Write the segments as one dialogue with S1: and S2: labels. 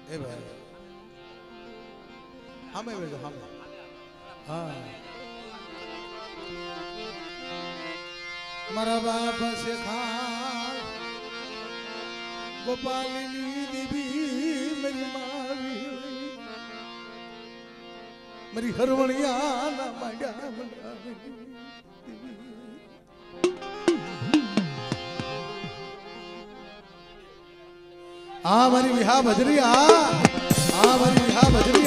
S1: એ ભાઈ હમે વેજો હમે હા મારા બાપ છે ખા ગોપાલની દેવી મેરી માવી મારી હરવણિયા ના માંડ્યા આ મારી વિહા ભજરી આ મારી વિહા ભજરી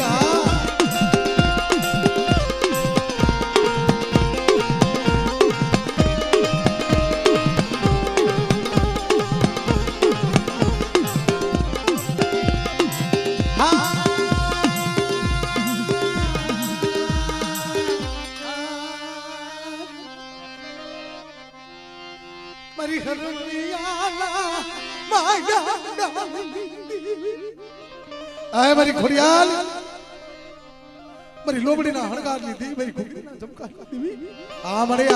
S1: મારી હરણિયાના માયા આય મારી ખોડિયાલ મારી લોબડી ના હણગાર લીધી મારી ખોડી ના ચમકાર લીધી આ મળે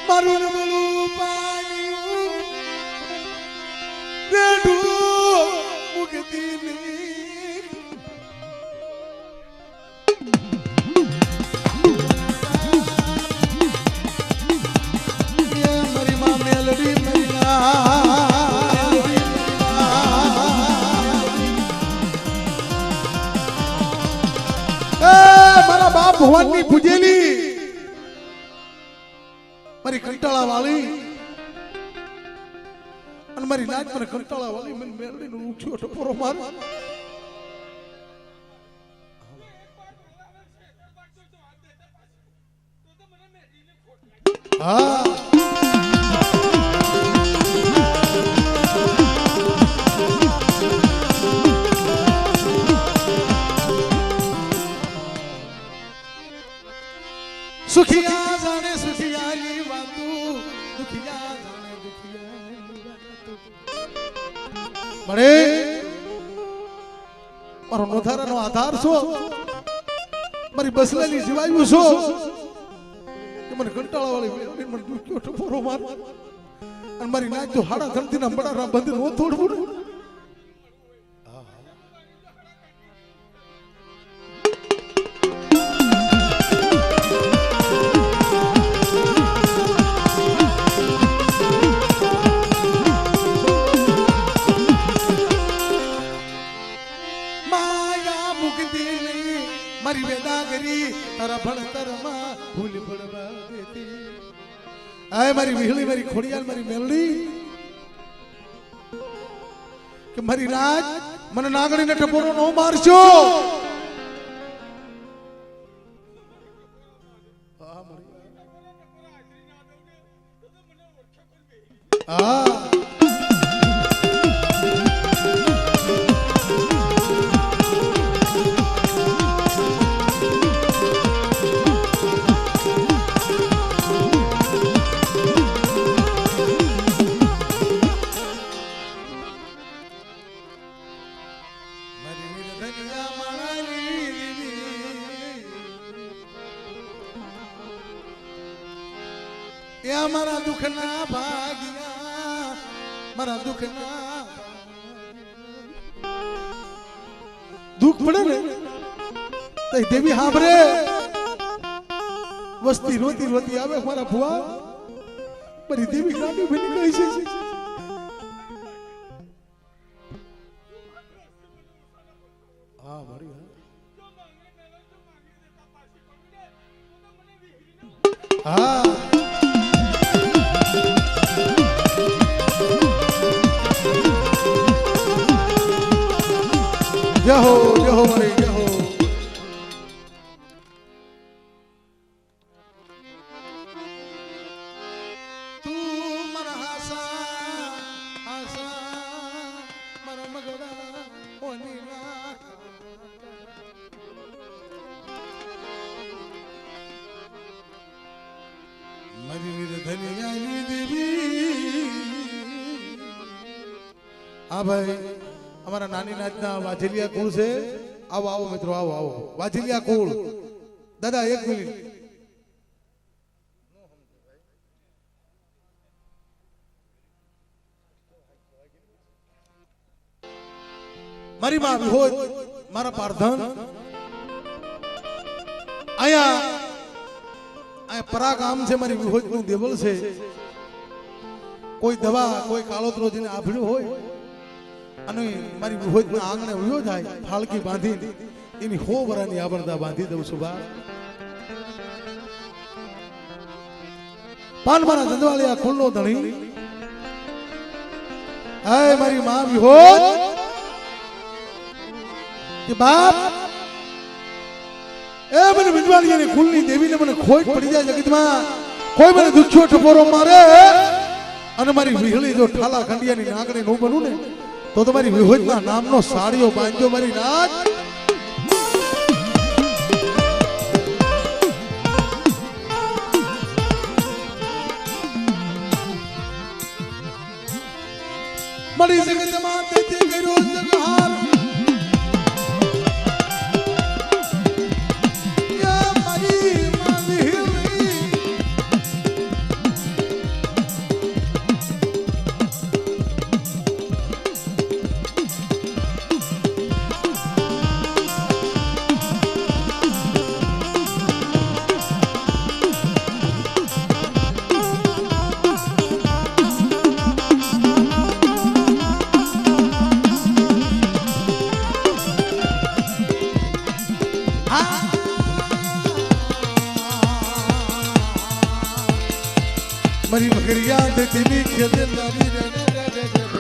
S1: મારું નમલું પાણી રેડું મુકતી મારી માં મેલડી મારા બાપ ભગવાનની પૂજેલી મારી કંટાળા વાળી અને મારી નાચ મને કંટાળા વાળી મને મેળવી નું ઉઠ્યો ટપોરો માર હા સુખિયા જાણે સુખિયાની વાતું દુખિયા જાણે દુખિયાની વાતું મળે મારો નોધારાનો આધાર છો મારી બસલેલી જીવાયું છો કે મને કંટાળા વાળી મને દુખ્યો ટપોરો માર અને મારી નાચ જો હાડા ધમતી ના બડારા બંધ નો તોડવું મારી વેદાગરી તારા ભણતરમાં ભૂલ પડવા દેતી આય મારી વિહળી મારી ખોડિયાલ મારી મેલડી કે મારી રાજ મને નાગણીને ટપોરો નો મારશો હા મારા દુખના ભાગ્યા મારા દુખના દુખ પડે ને તો દેવી હાંભરે વસ્તી રોતી રોતી આવે મારા ભુવા મારી દેવી ગાડી બની ગઈ છે હા મળી હા જય હો મારી જય હો તું મારા હાસા મારા મગડા ઓની મારી ધનિયાની દેવી હા ભાઈ અમારા નાની નાચના વાજલિયા કુળ છે. આવો આવો મિત્રો આવો આવો વાજલિયા કુળ. દાદા એક મિનિટ. મારી માં વિહોજ મારા પારધન અહીંયા પરા ગામ છે. મારી વિહોજ નું દેવળ છે. કોઈ દવા કોઈ કાળોતરો જેને આભળ્યું હોય અને મારી વિહોજ ના આંગણે ઉયો જાય ફાળકી બાંધી એની 100 વરાની આવરદા બાંધી દઉં છું. બા પાન મારા ધંધવાળિયા ખુલ્લો ધણી. હાય મારી માં વિહોજ કે બાપ એ મને વિજવાળીની કુલની દેવીને મને ખોટ પડી જાય જગતમાં. કોઈ મને દુખ્યો ટપોરો મારે અને મારી વિહળી જો ઠાલા ખંડિયાની નાગણી નું બનું ને તો તમારી વિહોજના નામનો સાડીઓ બાંધ્યો મારી નાચ. મળી જગતમાં તે કર્યો જગહાર मरी मगरिया देती भी खेल नारी रे रे रे रे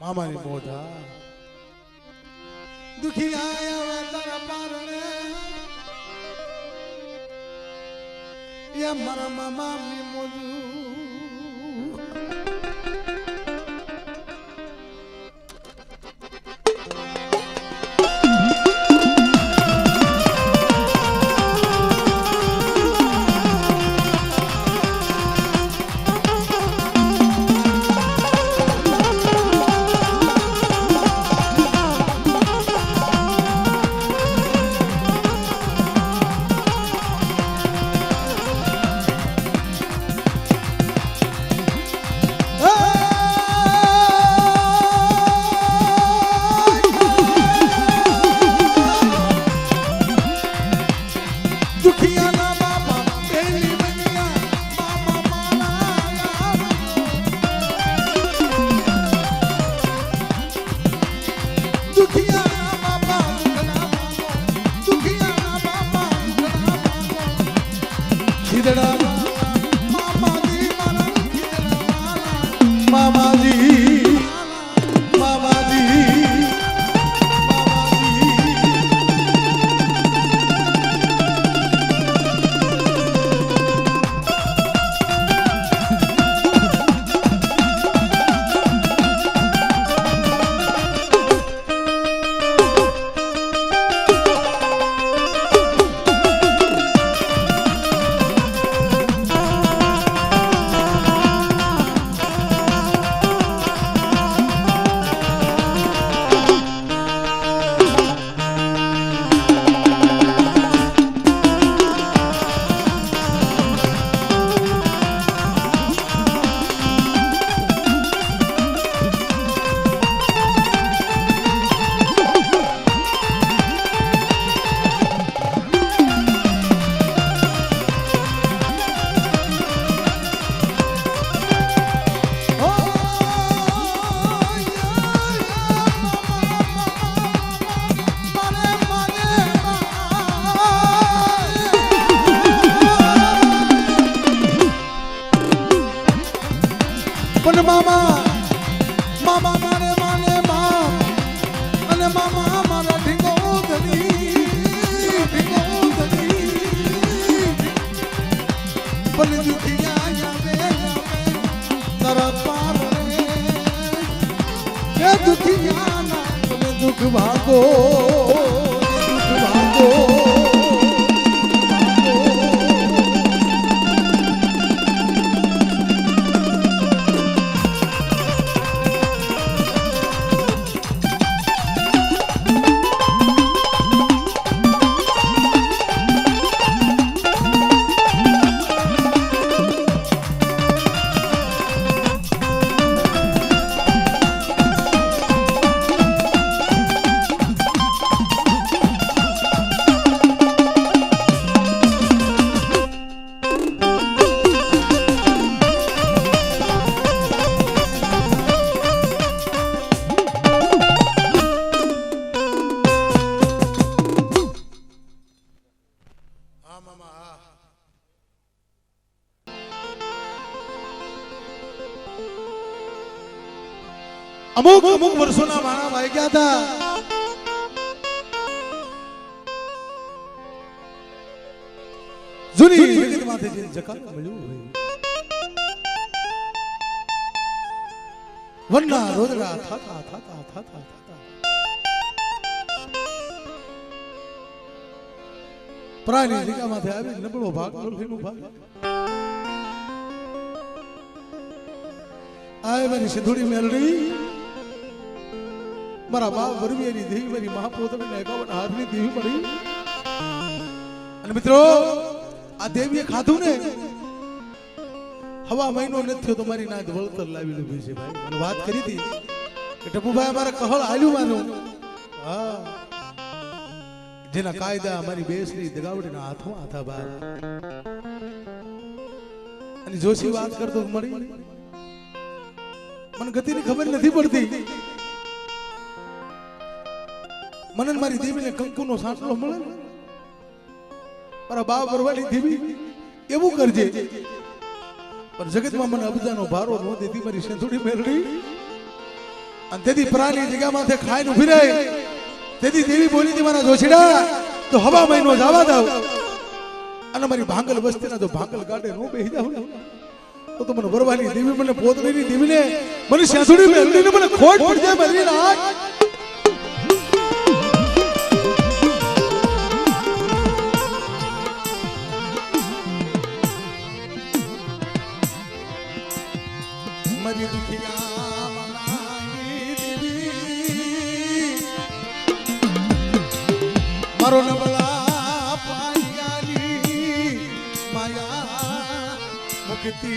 S1: મામાની મોઢા દુખી આયા તારા પારણે યા મારા મામાની મોઢું ભાગો ભાગો અમુક અમુક વર્ષોના માણા વાઈ ગયા હતા જૂની જગત માથે જે જકાત મળ્યું હોય વનના રોદડા થાતા થાતા થાતા થાતા પ્રાણી જગ્યા માથે આવી નબળો ભાગ લોહીનો ભાગ આય મારી સિંધુડી મેલડી મારા બાપ વરવીની દેવી મારી મહાપોતળીને 51 હાથની દેવી મળી અને મિત્રો આ દેવીએ ખાધું ને હવા મહિનો નથી થયો તો મારી નાદ વળતર લાવી લીધી છે ભાઈ અને વાત કરી હતી કે ટપુભાઈ અમારા કહળ હાલ્યું માનું હા જેના કાયદા અમારી બેસની દગાવડીના હાથમાં હતા બાર અને જોશી વાત કરતો મળી મને ગતિની ખબર નથી પડતી મને મારી દેવીને કંકુનો સાંટલો મળે મારા બાપ વરવાની દેવી એવું કરજે પણ જગતમાં મને અબજાનો ભારો ન દેતી મારી સેંધુડી મેરડી અને તેથી પ્રાણી જગ્યામાંથી ખાઈને ઉભી રહે તેથી દેવી બોલી હતી મારા જોશીડા તો હવા મહિનો જવા દઉં અને મારી ભાંગલ વસ્તીના જો ભાંગલ ગાડે નો બેહી જાવ તો મને વરવાની દેવી મને પોતળીની દેવીને મને સેંધુડી મેરડીને મને ખોટ પડી જાય મારી રાત મારી દુખિયા મનાઈ દેવી મારો નબળા પાયાની માયા મુક્તિ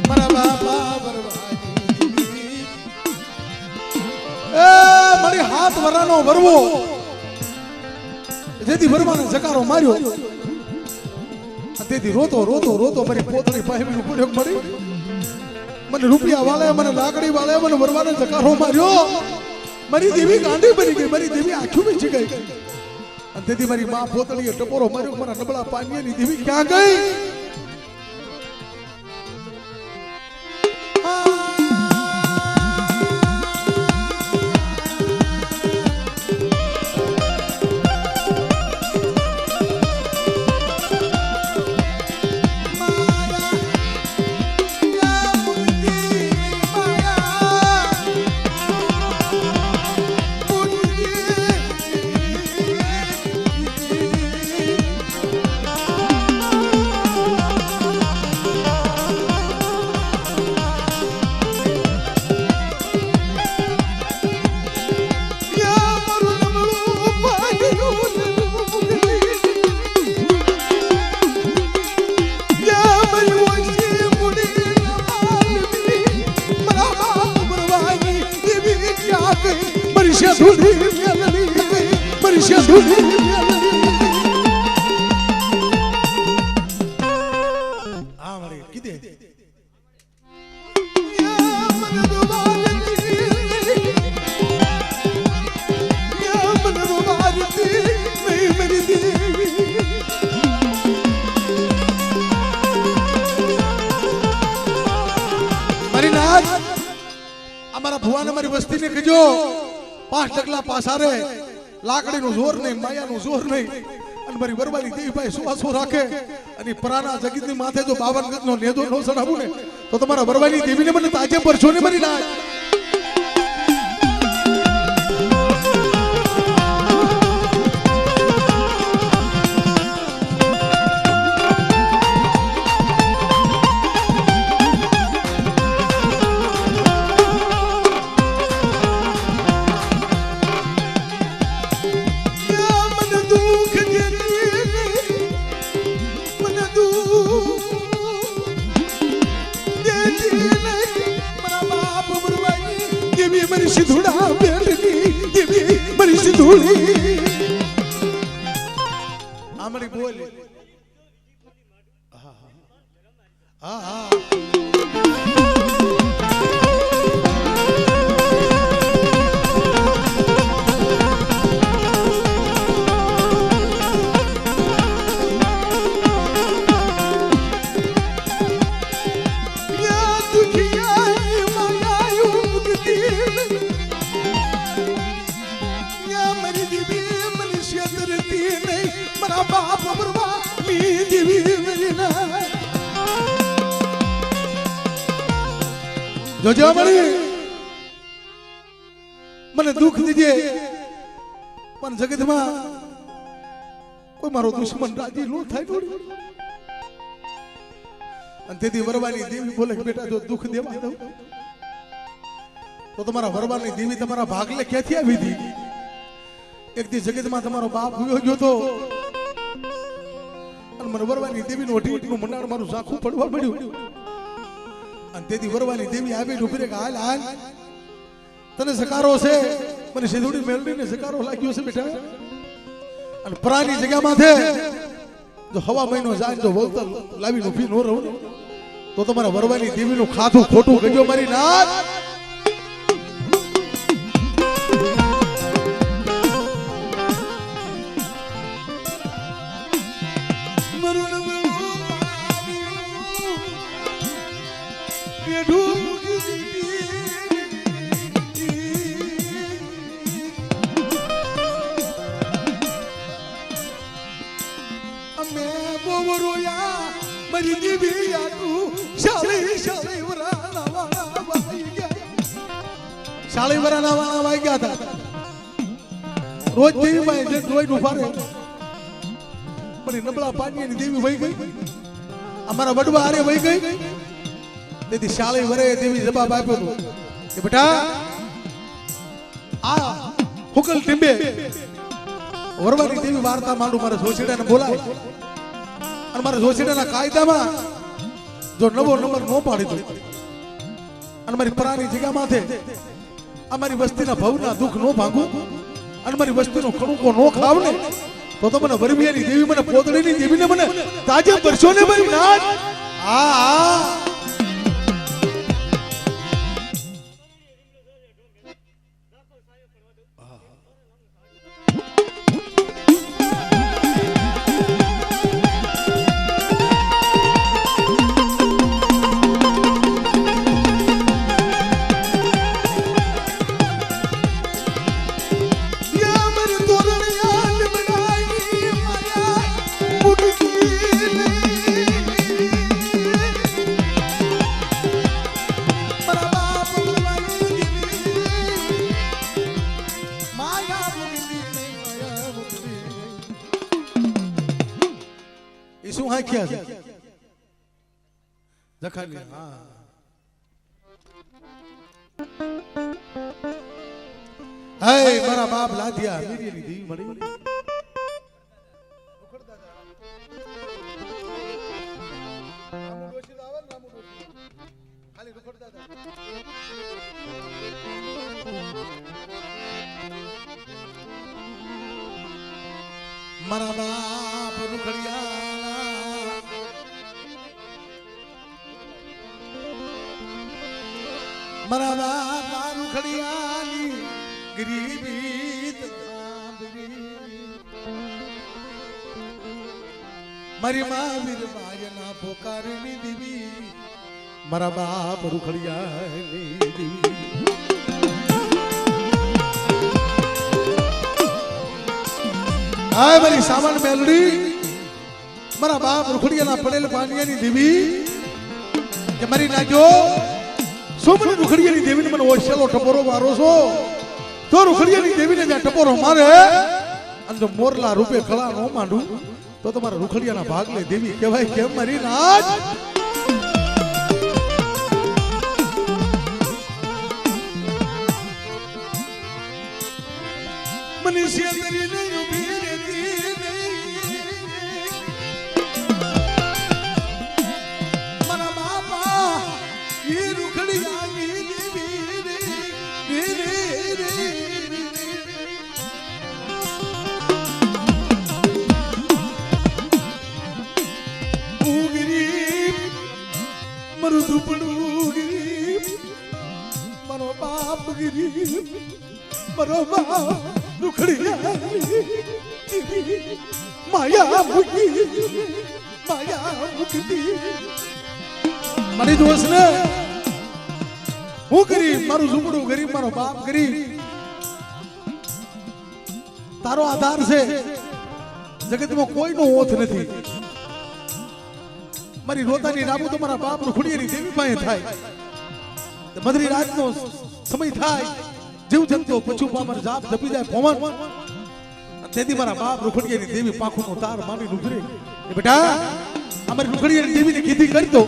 S1: મારા બાપા વરવાની મારી હાથ વરાનો વરવો જેથી વરવાનો જકારો માર્યો તેથી રોતો રોતો રોતો મારી પોતળી પાહેવીનો પ્રયોગ મળી મને રૂપિયા વાળે મને લાકડી વાળે મને વરવાનો જકારો માર્યો મારી દેવી ગાંડી બની ગઈ મારી દેવી આંખો બેસી ગઈ અને તેથી મારી માં પોતળીએ ટપોરો માર્યો મારા નબળા પાણીની દેવી ક્યાં ગઈ અમારા ભુવાને મારી વસ્તીને કહેજો 5 ટકલા પાસારે લાકડીનું જોર નહીં માયાનું જોર નહીં અને મારી બરબારી દેવી ભાઈ સુવાસો રાખે અને પરાના જગતની માથે જો 52 ગજનો નેદો ન ચડાવું ને તો તમારા બરબારી દેવીને મને તાજે પર છો ને મારી નાખ ધૂળી આમણી બોલી હા હા જોજો મળી મને દુઃખ દીજે પણ જગતમાં કોઈ મારો દુશ્મન રાજી નો થાય થોડી અને તેથી વરવાની દેવી બોલે કે બેટા જો દુઃખ દેવા દઉં તો તમારા વરવાની દેવી તમારા ભાગલે ક્યાંથી આવી હતી એક દી જગતમાં તમારો બાપ ગયો ગયો તો અને મને વરવાની દેવીનું અઢીનું મંડાણ મારું ઝાંખું પડવા મળ્યું અને તેથી વરવાની દેવી આવી ઉભી રે કે હાલ હાલ તને સકારો છે મને સિંધુડી મેળવીને સકારો લાગ્યો છે બેટા અને પ્રાની જગ્યામાં છે જો હવા મહિનો જાય જો વળતર લાવીને ઉભી નો રહું તો તમારા વરવાની દેવીનું ખાધું ખોટું ગજો મારી નાથ શાળી વરાના વાળા વાઈ ગયા હતા રોજ દેવી પાસે રોજ ઉભા રહે પણ નબળા પાણીની દેવી વહી ગઈ અમારા વડવા હારે વહી ગઈ તેથી શાળી વરે દેવી જવાબ આપ્યો હતો કે બેટા આ હુકલ ટીંબે વરવાની દેવી વાર્તા માંડું મારા જોશીડાને બોલાય અને મારા જોશીડાના કાયદામાં જો નવો નંબર નો પાડી દો અને મારી પરાની જગ્યામાં અમારી વસ્તીના ભવના દુઃખ નો ભાંગું અને મારી વસ્તીનો કણુકો નો ખાવ ને તો મને વરમિયાની દેવી મને પોતળીની દેવીને મને તાજે પરસો ને મારી નાથ આ શું હાખ્યા છે જખાલી હા હે મારા બાપ લાધિયા મીરીની દેવી મળી મારા બાપ રૂખડિયા મારા બાપ રૂખડિયાની ગરીબી મારી મહાવીર માયના પોકારની દેવી મારા બાપ રૂખડિયાની દેવી હાય મારી સામાન મેલડી મારા બાપ રૂખડિયાના પડેલ પાણીયાની દેવી કે મારી નાજો સોમની રૂખડિયાની દેવીને મને ઓછેલો ટપોરો મારો છો તો રૂખડિયાની દેવીને જ્યાં ટપોરો મારે અને જો મોરલા રૂપે ખળા નો માંડું તો તમારા રૂખડિયાના ભાગલે દેવી કહેવાય કેમ મારી નાથ મનીષિયા તરી નહીં ઉભી રહેતી મારા બાપા એ રૂખડિયાની દેવી મરો રૂખડી માયા મૂકી મારી દોસ્ત ને હું ગરીબ મારું ઝૂંપડું ગરીબ મારો બાપ ગરીબ તારો આધાર છે જગતમાં કોઈનો ઓથ નથી મારી રોતાની રાબુ તો મારા બાપ રૂખડીની દેવી પાસે થાય મધરી રાતનો સમય થાય જીવ જંતો પછું પામર જાપ ધપી જાય પવન તેથી મારા બાપ રૂખડીની દેવી પાખુનો તાર માની નુગરે બેટા અમારી રૂખડીની દેવીની કીધી કરતો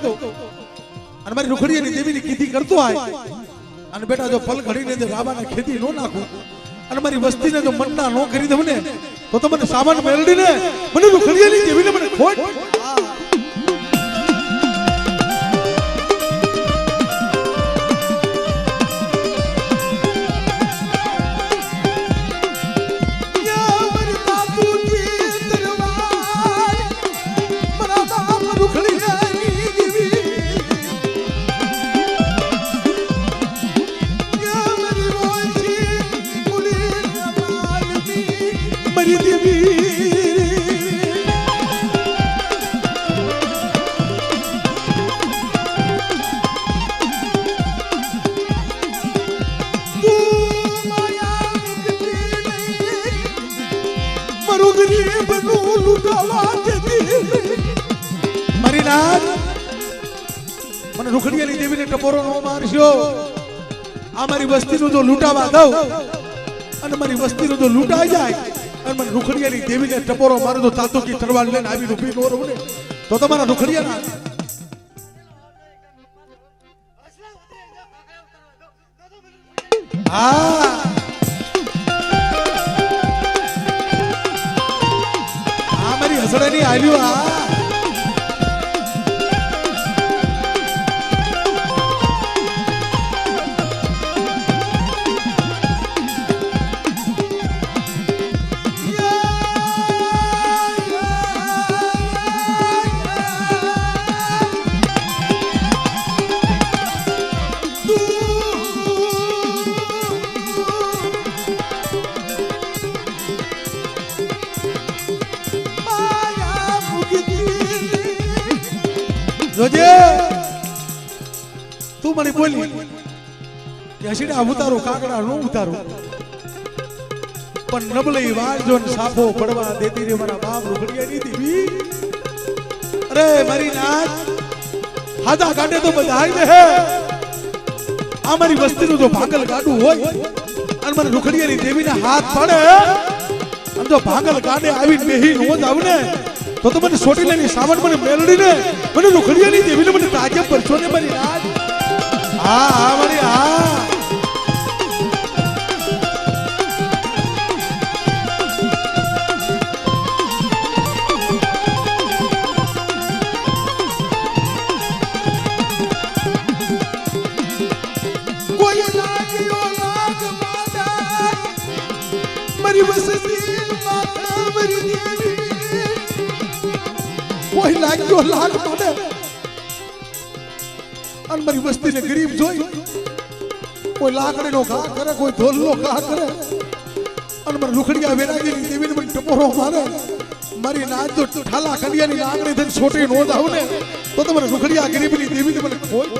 S1: અને મારી રૂખડીની દેવીની કીધી કરતો આય અને બેટા જો પલ ઘડીને જો રાબાને ખેતી નો નાખું અને મારી વસ્તીને જો મન્ના નો કરી દઉં ને તો તમને સામાન મેળડીને મને રૂખડીની દેવીને મને ખોટ મને રૂખડીયાની દેવીને ટપોરો નો મારશો આ મારી વસ્તીનું જો લૂંટાવા દઉં અને મારી વસ્તીનું જો લૂંટાઈ જાય અને મને રૂખડીયાની દેવીને ટપોરો મારે તો તાતુકી તરવાર લઈને આવી રૂપી નો રહું ને તો તમારા રૂખડીયાના હા મારી હસડાની આલ્યું આ જોજે તું મને બોલી કે હસીડા ઉતારો કાગડા નો ઉતારો પણ નબળી વાળજો ને સાફો પડવા દેતી રે મારા બાપ રૂખડીયાની દેવી અરે મારી નાચ હાદા કાઢે તો બધાઈ દે આ મારી વસ્તીનું જો ભાંગલ ગાડું હોય અને મને રૂખડીયાની દેવીના હાથ પડે અને જો ભાંગલ ગાડે આવીને બેહી નો જ આવ ને તો મને સોટીલાની સાવન મને મેલડીને મને રૂખડીયાની દેવીને મને તાજે પરછો ને મારી રાજ હા મારી હા કોઈ લાગ્યો લાગ માતા મારી વસતી માતા મારી દેવી કોઈ લાગ્યો લાગ મને અને મારી વસ્તીને ગરીબ જોઈ કોઈ લાકડીનો ઘા કરે કોઈ ઢોલનો ઘા કરે અને મારી રૂખડીયા વેરાગીની દેવીને મને ટપોરો મારે મારી નાચ તો ઠાલા ખંડિયાની લાકડી થઈને છોટી નો જાવ ને તો તમારે રૂખડીયા ગરીબની દેવીને મને ખોઈ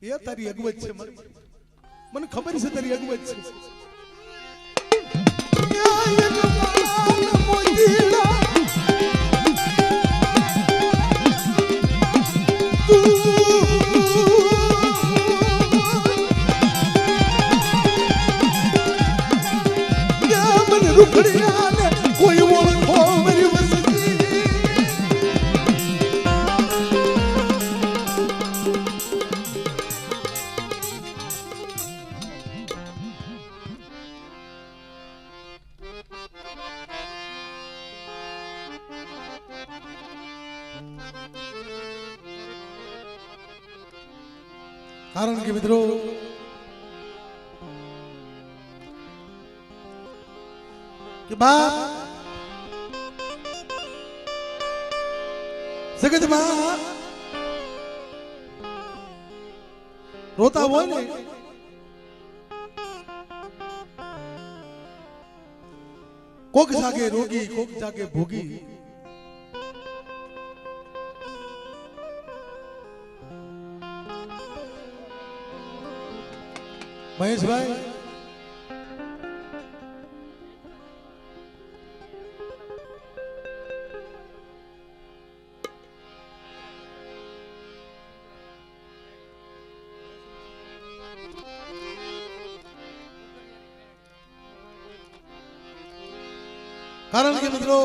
S1: એ તારી અગવત છે મને ખબર છે તારી અગવત છે કોઈ ઓળખો મારી કારણ કે મિત્રો કે બાપ જગતમાં રોતા હોય ને કોક જાગે રોગી કોક જાગે ભોગી મહેશભાઈ કારણ કે મિત્રો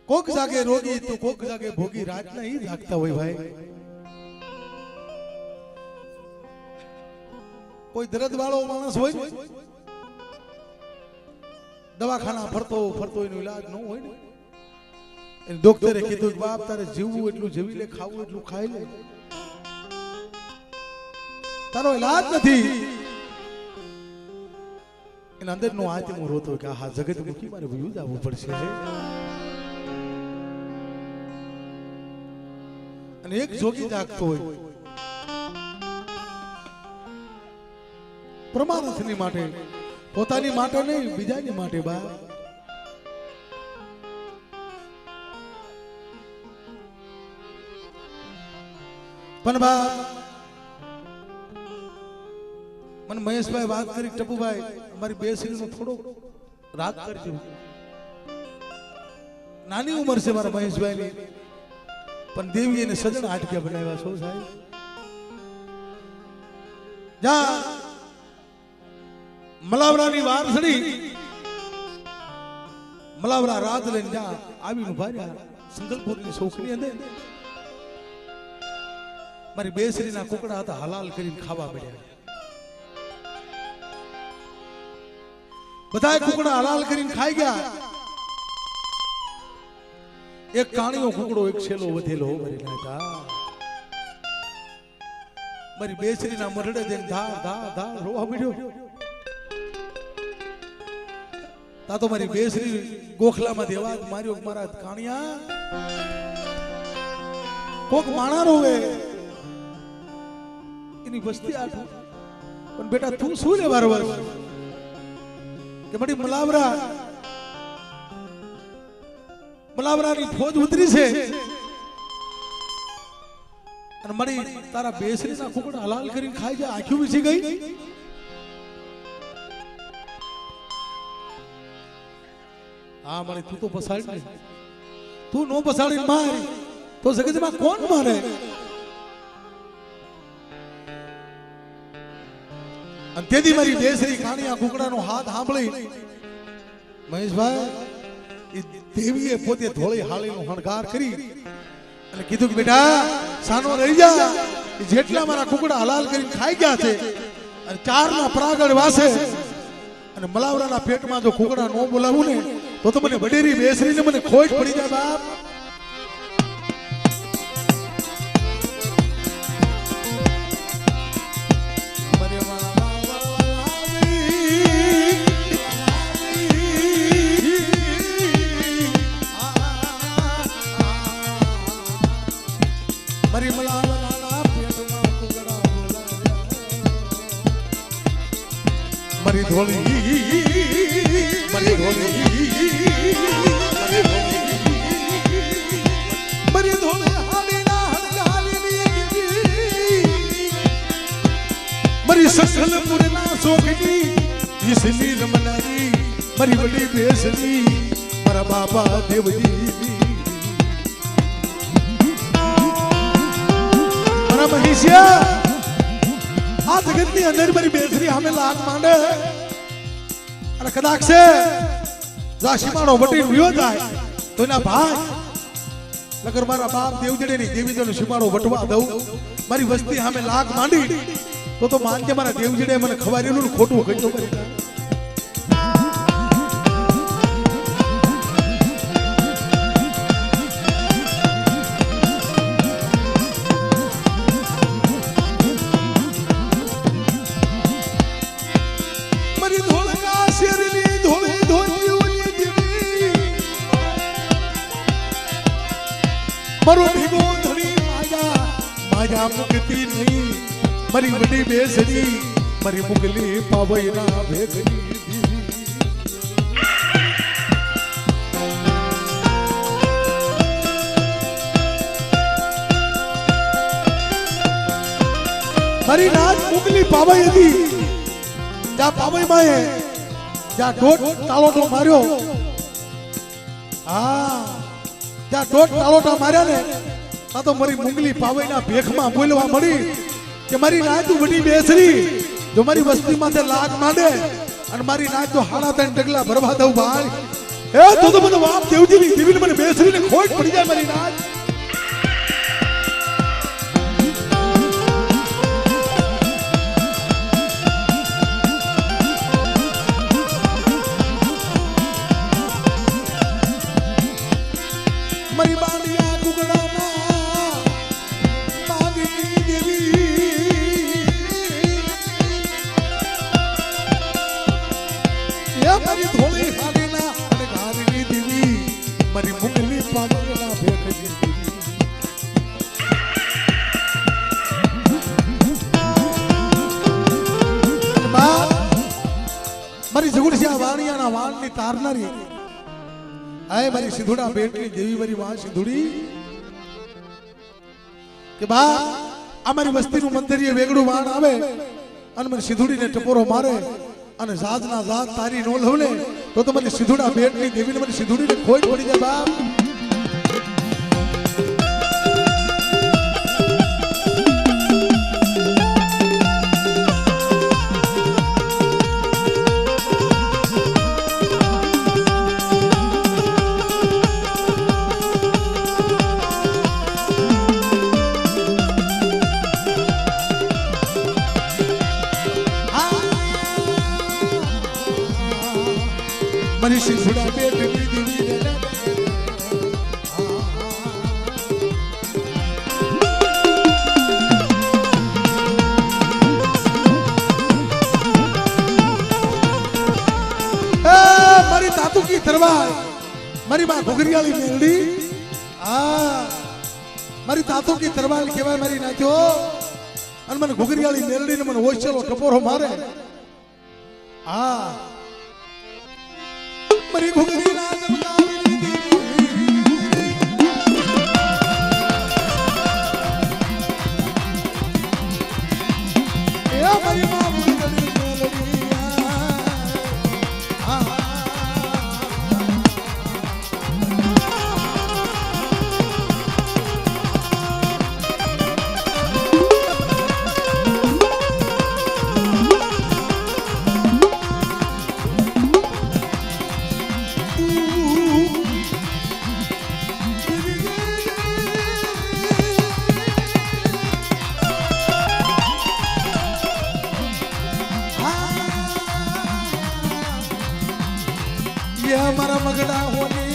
S1: કોક જાગે રોગી તો કોક જાગે ભોગી રાતના ઈ જાગતા હોય ભાઈ કોઈ દર્દ વાળો માણસ હોય દવાખાના ફરતો એનો ઈલાજ ન હોય ને એને ડોક્ટરે કીધું કે બાપ તારે જીવવું એટલું જીવી લે ખાવું એટલું ખાઈ લે તારો ઈલાજ નથી એના અંદર નો આતે હું રોતો કે આ જગત મૂકી મારે ભૂલ જવું પડશે અને એક જોગી જાગતો હોય પરમાનંદની માટે પોતાની માટે નહીં બીજાની માટે બા પણ બા મને મહેશભાઈ વાત કરી ટપુભાઈ અમારી બે સીડીનો થોડો રાગ કરજો નાની ઉંમર છે મારા મહેશભાઈની પણ દેવી એને સજણ આટક્યા બનાવ્યા છો સાહેબ જા મલાવરાની વારસડી મલાવરા રાત લઈને જા આવીને ભાર્યા સંગલપુરની છોકરી અંદર મારી બે સીડીના કુકડા હતા હલાલ કરીને ખાવા મળ્યા બધા કુકડા હલાલ કરીને ખાઈ ગયા એક કાણીઓ કુકડો એક છેલ્લો વધેલો મરી નાખા મારી બેસરીના મરડે દે ધા ધા ધા રોવા મળ્યો તા તો મારી બેસરી ગોખલામાં દેવા માર્યો મારા કાણિયા કોક માણા રોવે એની વસ્તી આ પણ બેટા તું શું લે વારવાર કે બડી મલાવરાની ફોજ ઉતરી છે અને મળી તારા બેસરીના કુકડા હલાલ કરીને ખાઈ જાય આંખી વિસી ગઈ હા મળી તું તો પસાડી તું નો પસાડી માર તો જગતમાં કોણ મારે અને તેથી મારી બેસરી કાણિયા કુકડાનો હાથ સાંભળી મહેશભાઈ દેવીએ પોતે ધોળી હાળીનો હણગાર કરી અને કીધું કે બેટા સાનો રહી જા જેટલા મારા કુકડા હલાલ કરીને ખાઈ ગયા છે અને ચારના પ્રાગળ વાસે અને મલાવરાના પેટમાં જો કુકડા નો બોલાવું ને તો મને વડેરી બેસરીને મને ખોટ પડી જાય બાપ મરી ધોળી મરી સસલપુરના સોખની ઈસની રમનારી મરી વડી બેસની મારા બાપા દેવજી મારા મહિષિયા આ જગતની અંદર મારી બેસરી સામે લાત માંડે અને કદાચ છે રાશિમાનો વટી વિયો જાય તો એના ભાઈ લગર મારા બાપ દેવજડે ની દેવીજનો સીમાડો વટવા દઉં મારી વસ્તી સામે લાગ માંડી તો માનજે મારા દેવજડે મને ખવારેલું ખોટું કહીતો કરી મારો ઢીગો ધણી માયા માયા મુકતી નહીં મારી વડી બેસરી મારી મુગલી પાવઈના ભેગની મારી નાચ મુગલી પાવઈ હતી જ્યાં પાવઈ માએ જ્યાં દોઢ તાળોટો માર્યો હા જ્યાં દોઢ તાળોટા માર્યા ને આ તો મારી મુગલી પાવઈના ભેખમાં બોલવા મળી કે મારી નાચ વડી બેસરી જો મારી વસ્તી માથે લાગ માંડે અને મારી નાચ તો હાડા ત્રણ ડગલા ભરવા દઉં ભાઈ એ તો મને વાપ દેવજીની દીવીને મને બેસરીને ખોટ પડી જાય મારી નાચ મારી બાંડિયા કુકડાના માગી દેવી એ મારી ધોળી હાડીના અને ઘારીની દેવી મારી મુગલી પાડોના ભેખની દેવી મારી જગુડસિયા વાણિયાના વાણની તારનારી આય મારી સિંધુડા બેટની દેવી મારી માં સિંધુડી કે બા અમારી વસ્તીનું મંદિર વેગડું વાણ આવે અને મને સિંધુડીને ટપોરો મારે અને જાતના જાત તારી નો લવલે તો મને સિંધુડા બેટની દેવીને મને સિંધુડીને ખોટ પડી જાય બાપ મારી સિંધુડા બેટની દેવી મારી તાતુ કી તરવાર મારી માં ઘોઘરિયાળી મેલડી મારી તાતુ કી તરવાર કહેવાય મારી નાખ્યો અને મને ઘોઘરિયાળી મેલડીને મને ઓછેલો ટપોરો મારે મારી ઘોઘરી ના જમકાવી દીધી એ મારી માં મુગલી મારા મગડા હોને